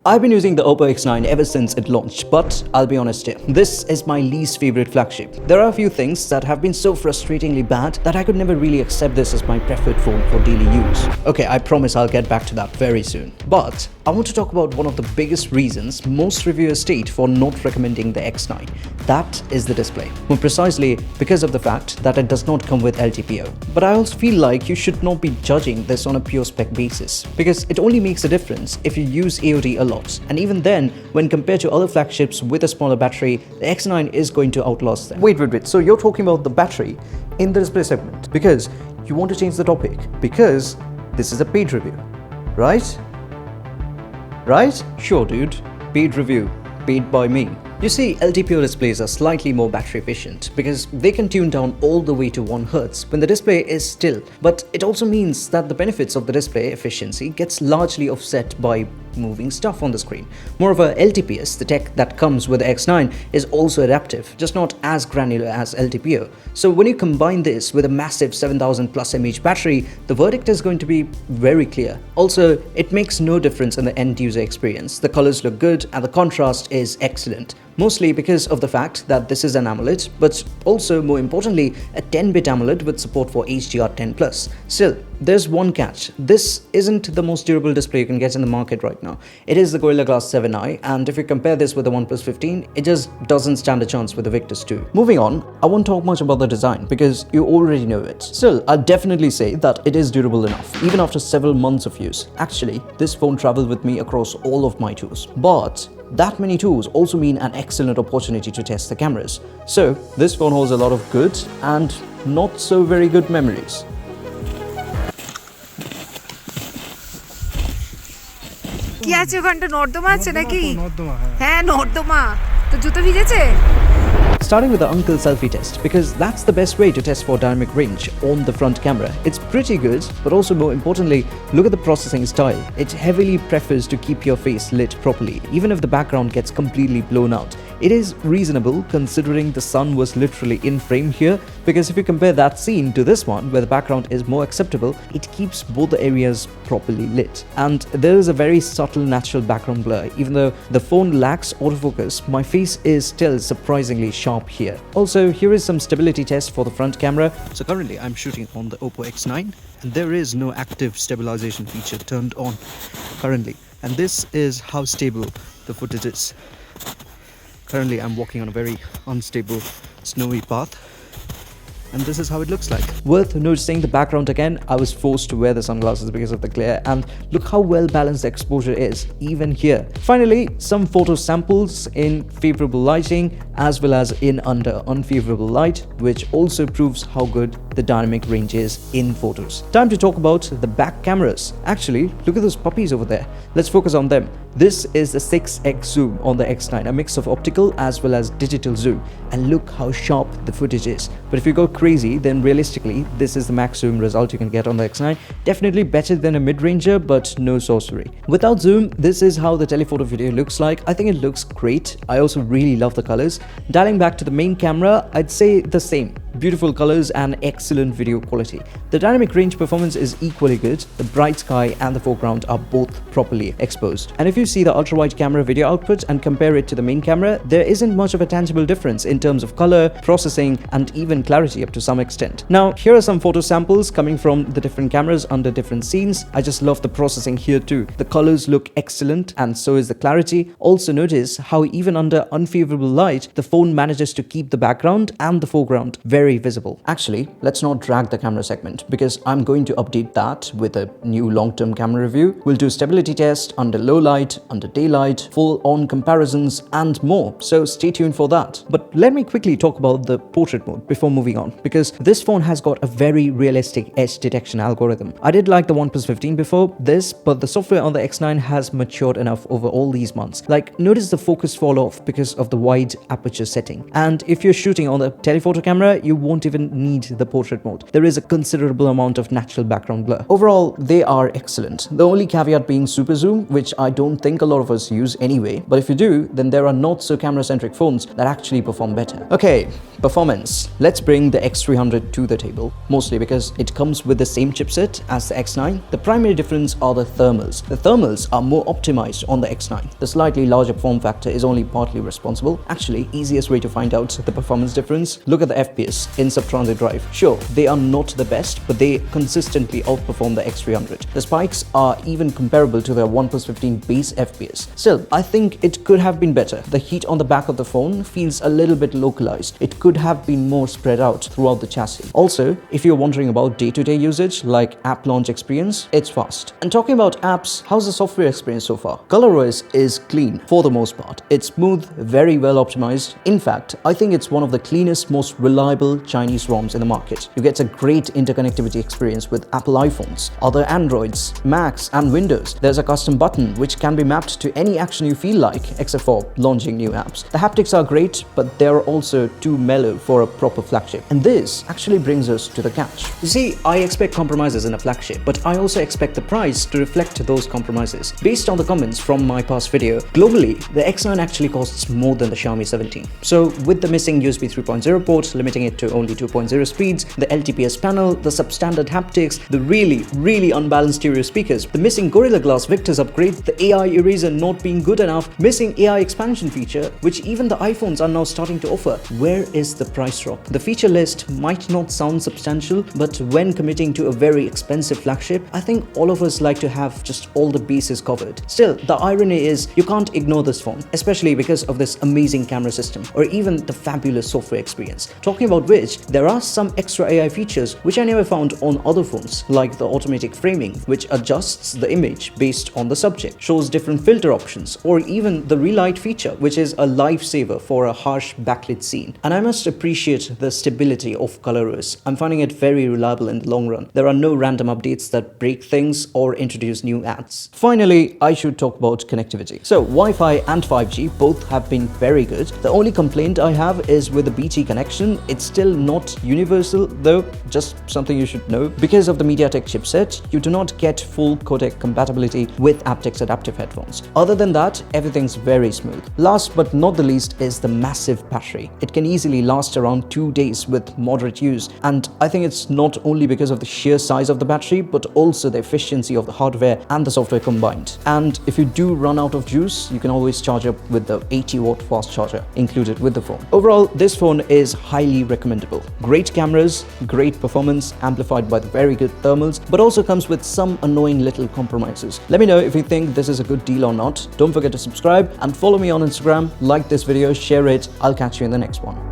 I've been using the OPPO X9 ever since it launched, but I'll be honest here, this is my least favorite flagship. There are a few things that have been so frustratingly bad that I could never really accept this as my preferred phone for daily use. Okay, I promise I'll get back to that very soon. But I want to talk about one of the biggest reasons most reviewers state for not recommending the X9. That is the display. More precisely, because of the fact that it does not come with LTPO. But I also feel like you should not be judging this on a pure spec basis, because it only makes a difference if you use AOD a lot. And even then, when compared to other flagships with a smaller battery, the X9 is going to outlast them. Wait. So you're talking about the battery in the display segment because you want to change the topic because this is a paid review, right? Right? Sure, dude. Paid review. Paid by me. You see, LTPO displays are slightly more battery efficient because they can tune down all the way to 1 Hz when the display is still, but it also means that the benefits of the display efficiency gets largely offset by moving stuff on the screen. Moreover, LTPS, the tech that comes with the X9, is also adaptive, just not as granular as LTPO. So when you combine this with a massive 7000 plus mAh battery, the verdict is going to be very clear. Also, it makes no difference in the end user experience. The colors look good and the contrast is excellent. Mostly because of the fact that this is an AMOLED, but also more importantly, a 10-bit AMOLED with support for HDR10+. Still, there's one catch. This isn't the most durable display you can get in the market right now. It is the Gorilla Glass 7i, and if you compare this with the OnePlus 15, it just doesn't stand a chance with the Victus 2. Moving on, I won't talk much about the design because you already know it. Still, I'd definitely say that it is durable enough, even after several months of use. Actually, this phone traveled with me across all of my tours. But that many tools also mean an excellent opportunity to test the cameras. So this phone holds a lot of good and not so very good memories. কি আছে ওখানটা নর্দমা আছে নাকি হ্যাঁ নর্দমা তো জুতো ভিজেছে Starting with the uncle selfie test, because that's the best way to test for dynamic range on the front camera. It's pretty good, but also more importantly, look at the processing style. It heavily prefers to keep your face lit properly, even if the background gets completely blown out. It is reasonable considering the sun was literally in frame here, because if you compare that scene to this one where the background is more acceptable, it keeps both the areas properly lit. And there is a very subtle natural background blur. Even though the phone lacks autofocus, my face is still surprisingly sharp here. Also, here is some stability test for the front camera. So currently I'm shooting on the OPPO X9 and there is no active stabilization feature turned on currently. And this is how stable the footage is. Currently I'm walking on a very unstable snowy path. And this is how it looks like. Worth noticing the background again, I was forced to wear the sunglasses because of the glare, and look how well balanced the exposure is, even here. Finally, some photo samples in favorable lighting as well as in under unfavorable light, which also proves how good the dynamic range is in photos. Time to talk about the back cameras. Actually, look at those puppies over there. Let's focus on them. This is the 6x zoom on the X9, a mix of optical as well as digital zoom, and look how sharp the footage is. But if you go crazy, then realistically this is the max zoom result you can get on the X9. Definitely better than a mid-ranger, but no sorcery. Without zoom, this is how the telephoto video looks like. I think it looks great. I also really love the colors. Dialing back to the main camera, I'd say the same. Beautiful colors and excellent video quality. The dynamic range performance is equally good. The bright sky and the foreground are both properly exposed. And if you see the ultra-wide camera video output and compare it to the main camera, there isn't much of a tangible difference in terms of color, processing, and even clarity up to some extent. Now, here are some photo samples coming from the different cameras under different scenes. I just love the processing here too. The colors look excellent and so is the clarity. Also notice how even under unfavorable light, the phone manages to keep the background and the foreground very visible. Actually, let's not drag the camera segment because I'm going to update that with a new long-term camera review. We'll do stability test under low light, under daylight, full-on comparisons and more. So stay tuned for that. But let me quickly talk about the portrait mode before moving on, because this phone has got a very realistic edge detection algorithm. I did like the OnePlus 15 before this, but the software on the X9 has matured enough over all these months. Like, notice the focus fall off because of the wide aperture setting. And if you're shooting on the telephoto camera, you won't even need the portrait mode. There is a considerable amount of natural background blur. Overall, they are excellent. The only caveat being super zoom, which I don't think a lot of us use anyway, but if you do, then there are not so camera-centric phones that actually perform better. Okay, performance. Let's bring the X300 to the table, mostly because it comes with the same chipset as the X9. The primary difference are the thermals. The thermals are more optimized on the X9. The slightly larger form factor is only partly responsible. Actually, easiest way to find out the performance difference, look at the FPS in sub-transit drive. Sure, they are not the best, but they consistently outperform the X300. The spikes are even comparable to their 1+15 base FPS. Still, I think it could have been better. The heat on the back of the phone feels a little bit localized. It could have been more spread out throughout the chassis. Also, if you're wondering about day-to-day usage like app launch experience, it's fast. And talking about apps, how's the software experience so far? ColorOS is clean for the most part. It's smooth, very well optimized. In fact, I think it's one of the cleanest, most reliable Chinese ROMs in the market. You get a great interconnectivity experience with Apple iPhones, other Androids, Macs and Windows. There's a custom button which can be mapped to any action you feel like, except for launching new apps. The haptics are great, but they're also too mellow for a proper flagship. And this actually brings us to the catch. You see, I expect compromises in a flagship, but I also expect the price to reflect those compromises. Based on the comments from my past video, globally, the X9 actually costs more than the Xiaomi 17. So with the missing USB 3.0 port, limiting it to only 2.0 speeds, the LTPS panel, the substandard haptics, the really unbalanced stereo speakers, the missing Gorilla Glass Victus upgrade, the AI eraser not being good enough, missing AI expansion feature, which even the iPhones are now starting to offer, where is the price drop? The feature list might not sound substantial, but when committing to a very expensive flagship, I think all of us like to have just all the bases covered. Still, the irony is you can't ignore this phone, especially because of this amazing camera system or even the fabulous software experience. Talking about which, there are some extra AI features which I never found on other phones, like the automatic framing, which adjusts the image based on the subject, shows different filter options, or even the relight feature, which is a lifesaver for a harsh backlit scene. And I must appreciate the stability of ColorOS. I'm finding it very reliable in the long run. There are no random updates that break things or introduce new ads. Finally, I should talk about connectivity. So Wi-Fi and 5G both have been very good. The only complaint I have is with the BT connection. It's still not universal though, just something you should know. Because of the MediaTek chipset, you do not get full codec compatibility with aptX adaptive headphones. Other than that, everything's very smooth. Last but not the least is the massive battery. It can easily last around 2 days with moderate use, and I think it's not only because of the sheer size of the battery, but also the efficiency of the hardware and the software combined. And if you do run out of juice, you can always charge up with the 80-watt fast charger included with the phone. Overall, this phone is highly recommendable. Great cameras, great performance, amplified by the very good thermals, but also comes with some annoying little compromises. Let me know if you think this is a good deal or not. Don't forget to subscribe and follow me on Instagram. Like this video, share it. I'll catch you in the next one.